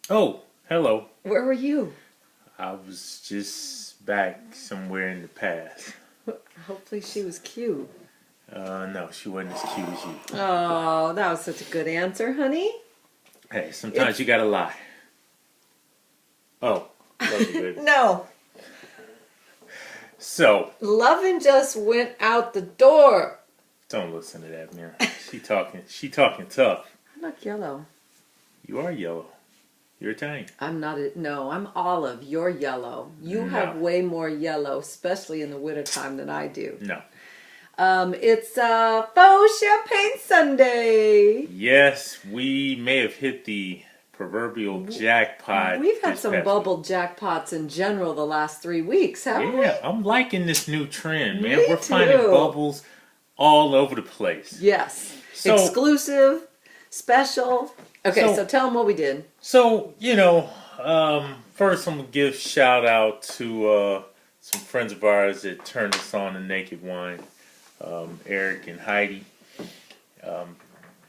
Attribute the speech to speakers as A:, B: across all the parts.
A: Oh, hello.
B: Where were you?
A: I was just back somewhere in the past.
B: Hopefully she was cute.
A: No, she wasn't as cute as you.
B: Oh, that was such a good answer, honey.
A: Hey, sometimes
B: It's
A: you gotta lie. Oh, love you, baby.
B: no.
A: So,
B: Lovin' just went out the door.
A: don't listen to that, man. She talking tough.
B: I look yellow.
A: You are yellow. You're Italian.
B: I'm not no, I'm olive. You're yellow. You have
A: No,
B: way more yellow, especially in the wintertime than I do.
A: no.
B: It's faux champagne Sunday.
A: Yes, we may have hit the proverbial jackpot.
B: We've had
A: this
B: some
A: past
B: bubble jackpots in general the last 3 weeks,
A: week.
B: haven't we?
A: Yeah, I'm liking this new trend, man.
B: Me
A: We're finding
B: too.
A: bubbles all over the place.
B: Yes.
A: So,
B: Exclusive, special. Okay,
A: So-
B: so tell them what we did.
A: So, first I'm going to give shout out to some friends of ours that turned us on to Naked Wine, Eric and Heidi.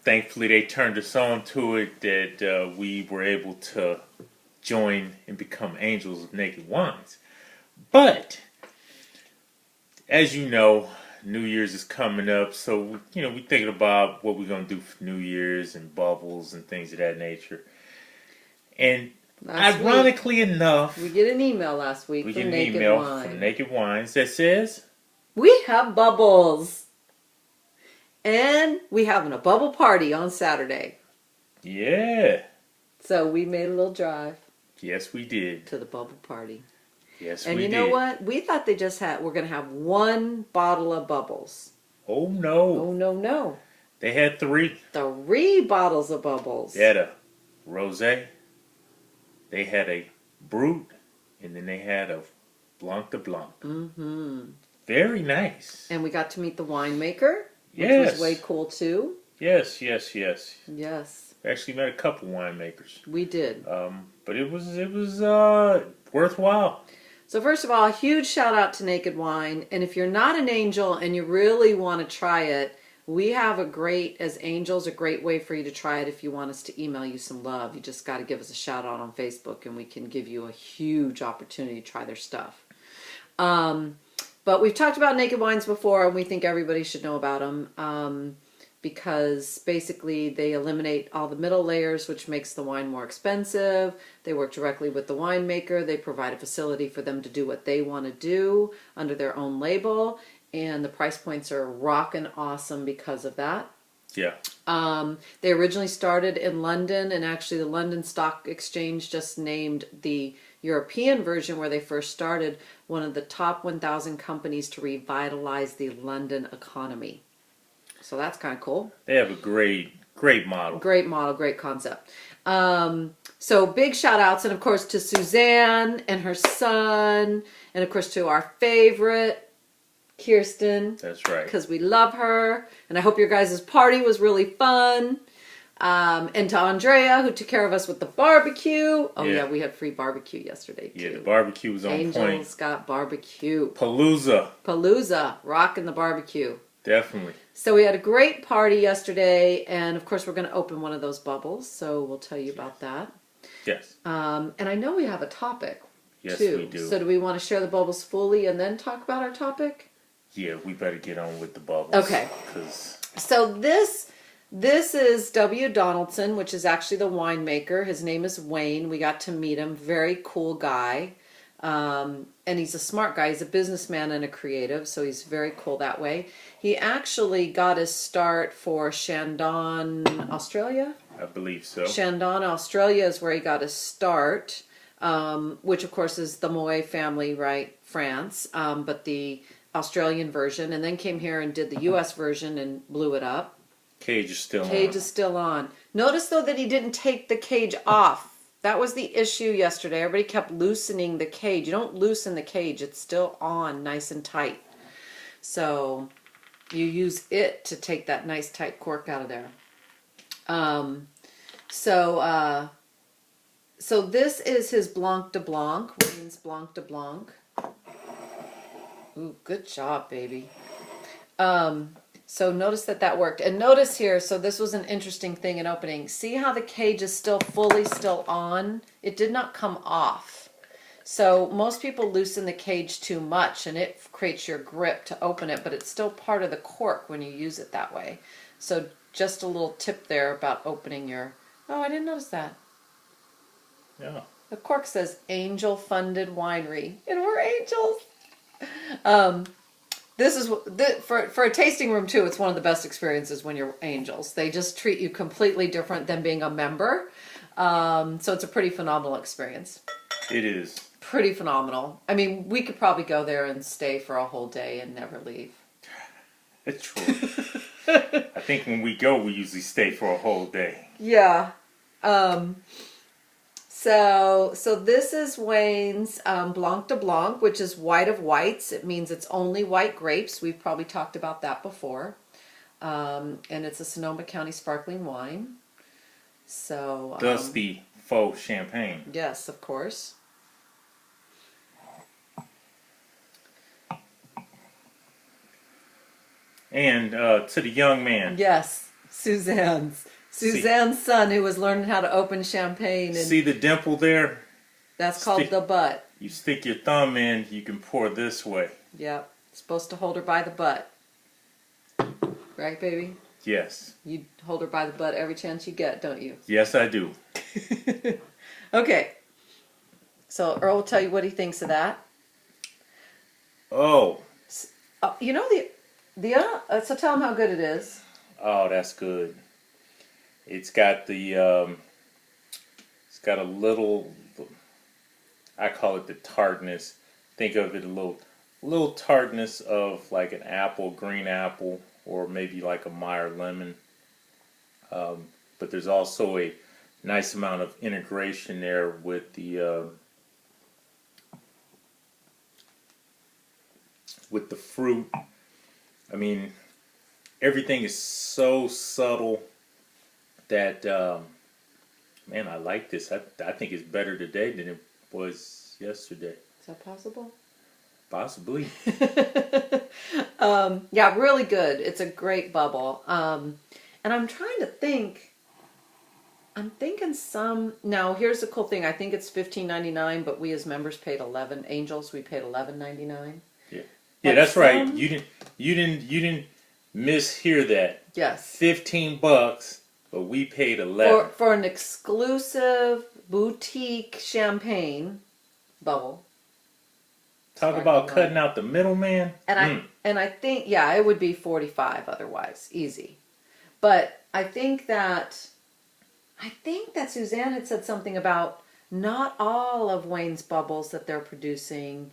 A: Thankfully, they turned us on to it that we were able to join and become angels of Naked Wines. But, as you know, New Year's is coming up, so, we're thinking about what we're going to do for New Year's and bubbles and things of that nature. And
B: Last week,
A: ironically enough,
B: we get an email last week
A: we
B: from
A: get an
B: Naked
A: email
B: Wine.
A: from Naked Wines that says,
B: We have bubbles. And we having a bubble party on Saturday.
A: yeah,
B: So we made a little drive
A: yes we did.
B: to the bubble party.
A: Yes
B: And
A: we
B: you
A: did.
B: know what? We thought we're going to have one bottle of bubbles.
A: Oh no.
B: Oh, no, no.
A: They had 3.
B: 3 bottles of bubbles.
A: They had a rosé, they had a brut, and then they had a blanc de blanc.
B: Mm-hmm.
A: Very nice.
B: And we got to meet the winemaker, which
A: Yes.
B: was way cool too.
A: Yes.
B: Yes,
A: We actually met a couple winemakers.
B: we did.
A: But it was worthwhile.
B: So first of all, a huge shout out to Naked Wine. And if you're not an angel and you really want to try it, we have as angels, a great way for you to try it if you want us to email you some love. You just got to give us a shout out on Facebook and we can give you a huge opportunity to try their stuff. But we've talked about Naked Wines before and we think everybody should know about them. Because basically they eliminate all the middle layers, which makes the wine more expensive. They work directly with the winemaker. They provide a facility for them to do what they want to do under their own label. And the price points are rockin' awesome because of that.
A: Yeah.
B: They originally started in London, and actually the London Stock Exchange just named the European version where they first started one of the top 1,000 companies to revitalize the London economy. So that's kind of cool.
A: They have a great model.
B: Great model, great concept. So big shout outs, and of course to Suzanne and her son, and of course to our favorite, Kirsten.
A: That's right.
B: Because we love her. And I hope your guys' party was really fun. And to Andrea, who took care of us with the barbecue. Oh yeah, we had free barbecue yesterday too.
A: Yeah, the barbecue was on
B: Angels
A: point.
B: got barbecue.
A: Palooza.
B: Rocking the barbecue.
A: Definitely.
B: So we had a great party yesterday, and of course we're going to open one of those bubbles, so we'll tell you about that.
A: Yes.
B: And I know we have a topic,
A: Yes,
B: too.
A: we do.
B: So do we want to share the bubbles fully and then talk about our topic?
A: Yeah, we better get on with the bubbles.
B: Okay. So this is W. Donaldson, which is actually the winemaker. His name is Wayne. We got to meet him. Very cool guy. And he's a smart guy. He's a businessman and a creative, so he's very cool that way. He actually got his start for Shandon, Australia?
A: I believe so.
B: Shandon, Australia is where he got his start, which of course is the Moet family, right? France, but the Australian version, and then came here and did the U.S. version and blew it up.
A: Cage is still on.
B: Cage is still on. Notice though that he didn't take the cage off. That was the issue yesterday. Everybody kept loosening the cage. You don't loosen the cage. It's still on nice and tight. So you use it to take that nice tight cork out of there. So this is his Blanc de Blanc. Wayne's Blanc de Blanc. Ooh, good job, baby. So notice that worked. And notice here, so this was an interesting thing in opening. See how the cage is still still on? It did not come off. So most people loosen the cage too much and it creates your grip to open it, but it's still part of the cork when you use it that way. So just a little tip there about opening your... Oh, I didn't notice that.
A: Yeah.
B: The cork says Angel Funded Winery, and we're angels. This is for a tasting room too. It's one of the best experiences when you're angels. They just treat you completely different than being a member. So it's a pretty phenomenal experience.
A: It is
B: pretty phenomenal. I mean, we could probably go there and stay for a whole day and never leave.
A: It's true. I think when we go, we usually stay for a whole day.
B: Yeah. So this is Wayne's Blanc de Blanc, which is white of whites. It means it's only white grapes. We've probably talked about that before. And it's a Sonoma County sparkling wine. So
A: thus the faux champagne.
B: Yes, of course.
A: And to the young man.
B: Yes, Suzanne's son who was learning how to open champagne. And
A: see the dimple there?
B: That's called the butt.
A: You stick your thumb in, you can pour this way.
B: Yep. Supposed to hold her by the butt. Right, baby?
A: Yes.
B: You hold her by the butt every chance you get, don't you?
A: Yes, I do.
B: Okay. So Earl will tell you what he thinks of that.
A: Oh.
B: You know so tell him how good it is.
A: Oh, that's good. It's got the, it's got a little, I call it the tartness. Think of it a little tartness of like an apple, green apple, or maybe like a Meyer lemon. But there's also a nice amount of integration there with the fruit. I mean, everything is so subtle that, man, I like this. I think it's better today than it was yesterday.
B: Is that possible?
A: Possibly.
B: Yeah, really good. It's a great bubble. And I'm trying to think. I'm thinking now here's the cool thing. I think it's $15.99, but we as members paid Angels, we paid $11.99.
A: Yeah. Yeah, that's right. You didn't mishear that.
B: Yes.
A: $15, but we paid $11
B: for an exclusive boutique champagne bubble.
A: Talk about cutting out the middleman.
B: And I think it would be $45 otherwise, easy. But I think that Suzanne had said something about not all of Wayne's bubbles that they're producing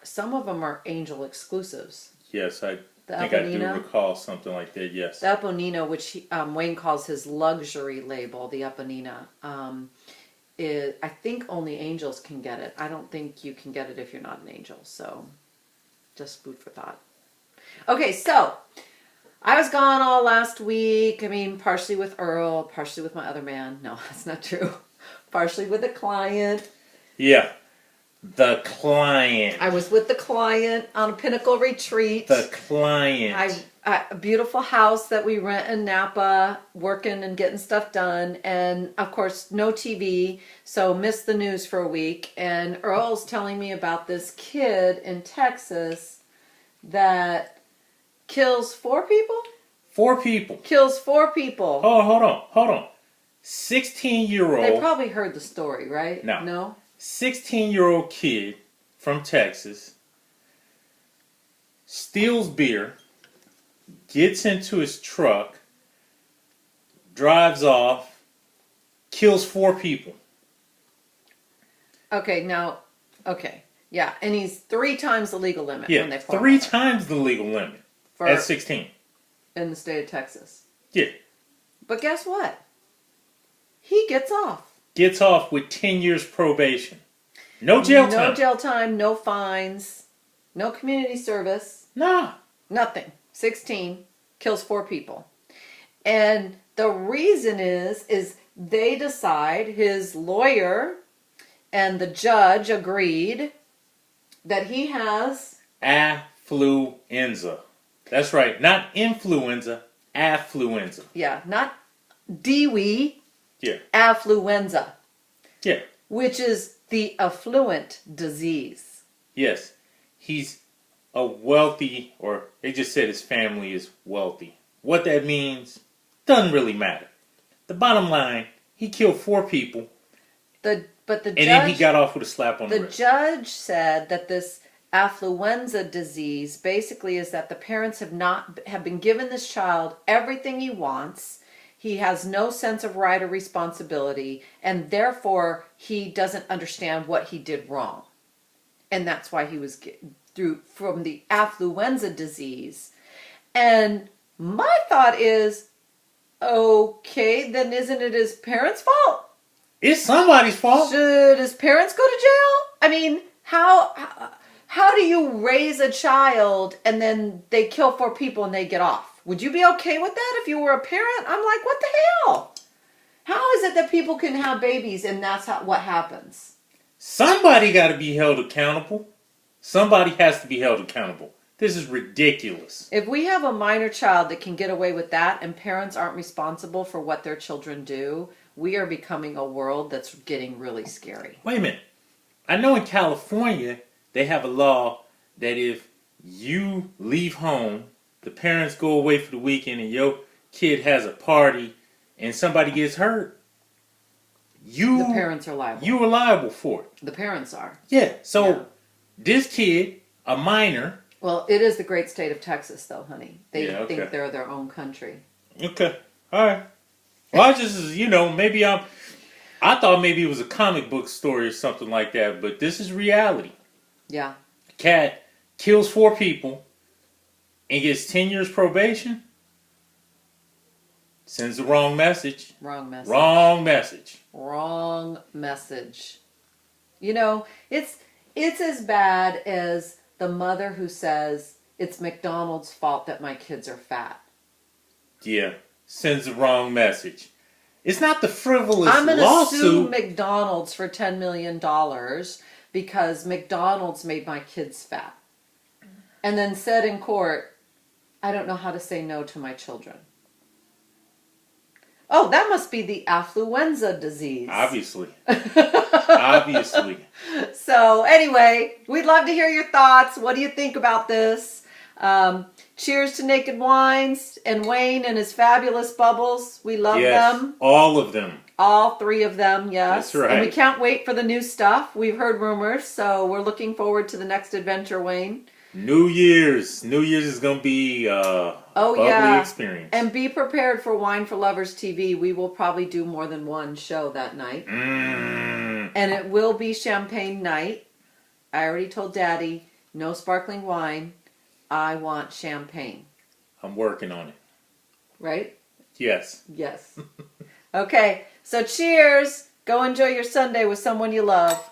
B: some of them are Angel exclusives.
A: Yes, I think I do recall something like that, yes.
B: The Aponina, which Wayne calls his luxury label, the Aponina, I think only angels can get it. I don't think you can get it if you're not an angel, so just food for thought. Okay, so I was gone all last week. I mean, partially with Earl, partially with my other man. No, that's not true. Partially with a client.
A: Yeah. The client.
B: I was with the client on a Pinnacle retreat.
A: The client.
B: A beautiful house that we rent in Napa, working and getting stuff done. And, of course, no TV, so missed the news for a week. And Earl's telling me about this kid in Texas that kills 4 people?
A: 4 people.
B: Kills 4 people.
A: Oh, hold on. 16-year-old.
B: They probably heard the story, right?
A: No.
B: No?
A: 16-year-old kid from Texas steals beer, gets into his truck, drives off, kills 4 people.
B: Yeah, and he's 3 times the legal limit.
A: Yeah,
B: when they
A: 3 times the legal limit at 16.
B: In the state of Texas.
A: Yeah.
B: But guess what? He gets off.
A: Gets off with 10 years probation. No jail time.
B: No jail time, no fines, no community service.
A: Nah.
B: Nothing. 16, kills 4 people. And the reason is they decide, his lawyer and the judge agreed that he has...
A: Affluenza. That's right. Not influenza, affluenza.
B: Yeah, not DWE,
A: Yeah.
B: affluenza,
A: Yeah.
B: which is the affluent disease.
A: Yes. He's a wealthy, or they just said his family is wealthy. What that means doesn't really matter. The bottom line, he killed 4 people.
B: But the
A: And
B: judge,
A: then he got off with a slap on the wrist.
B: The judge said that this affluenza disease basically is that the parents have been given this child everything he wants. He has no sense of right or responsibility, and therefore he doesn't understand what he did wrong. And that's why he was through from the affluenza disease. And my thought is, okay, then isn't it his parents' fault?
A: It's somebody's fault.
B: Should his parents go to jail? I mean, how do you raise a child and then they kill 4 people and they get off? Would you be okay with that if you were a parent? I'm like, what the hell? How is it that people can have babies and that's what happens?
A: Somebody got to be held accountable. Somebody has to be held accountable. This is ridiculous.
B: If we have a minor child that can get away with that and parents aren't responsible for what their children do, we are becoming a world that's getting really scary.
A: Wait a minute. I know in California, they have a law that if you leave home, the parents go away for the weekend, and your kid has a party, and somebody gets hurt,
B: The parents are liable.
A: You are liable for it.
B: The parents are.
A: Yeah. So this kid, a minor.
B: Well, it is the great state of Texas, though, honey. They
A: okay.
B: think they're their own country.
A: Okay. All right. Well, I just, maybe I thought maybe it was a comic book story or something like that, but this is reality.
B: Yeah.
A: The cat kills 4 people and gets 10 years probation. Sends the wrong message.
B: Wrong message.
A: Wrong message.
B: Wrong message. It's as bad as the mother who says it's McDonald's fault that my kids are fat.
A: Yeah. Sends the wrong message. It's not the frivolous
B: I'm going to
A: lawsuit.
B: sue McDonald's for $10 million because McDonald's made my kids fat. And then said in court, I don't know how to say no to my children. Oh, that must be the affluenza disease.
A: Obviously. Obviously.
B: So anyway, we'd love to hear your thoughts. What do you think about this? Cheers to Naked Wines and Wayne and his fabulous bubbles. We love them.
A: All of them.
B: All 3 of them, yes.
A: That's right.
B: And we can't wait for the new stuff. We've heard rumors, so we're looking forward to the next adventure, Wayne.
A: New Year's is going to be a bubbly experience.
B: And be prepared for Wine for Lovers TV. We will probably do more than one show that night. And it will be champagne night. I already told Daddy, no sparkling wine. I want champagne.
A: I'm working on it.
B: Right?
A: Yes.
B: Yes. Okay, so cheers. Go enjoy your Sunday with someone you love.